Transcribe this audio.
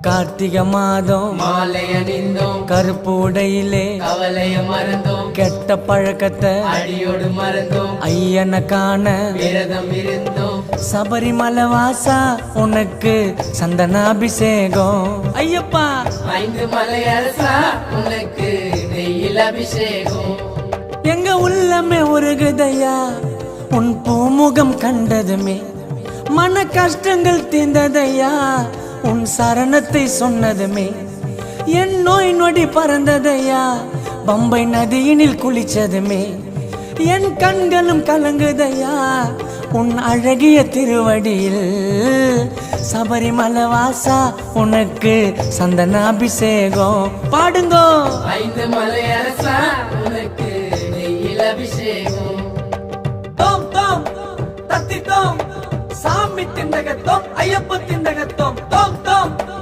கார்த்திகை மாதம் மாலை அணிந்தோம், கருப்பு உடையிலே கவலைய மறந்தோம், கெட்ட பழக்கத்தை அடியோடு மறந்தோம், ஐயனை காண விரதம் இருந்தோம். சபரிமலை வாசா உனக்கு சந்தனாபிஷேகம். ஐயப்பா 5 மலை அரசா உனக்கு நெய்யில் அபிஷேகம். எங்க உள்ளமே உருகுதையா உன் பூமுகம் கண்டதுமே, மன கஷ்டங்கள் தீர்ந்ததையா உன் சரணத்தை சொன்னதுமே, என் நோய் நொடி பறந்ததையா பம்பை நதியினில் குளிச்சதுமே, என் கண்களும் கலங்குதையா உன் அழகிய திருவடியில். சபரிமலை வாசா உனக்கு சந்தனாபிஷேகம். பாடுங்கோ 5 மலை அரசா உனக்கு நெய்யில் அபிஷேகம். தோம் தோம் தத்தி தோம் சாமி திண்டகத்தோம் ஐயப்ப திண்டகத்தோம்.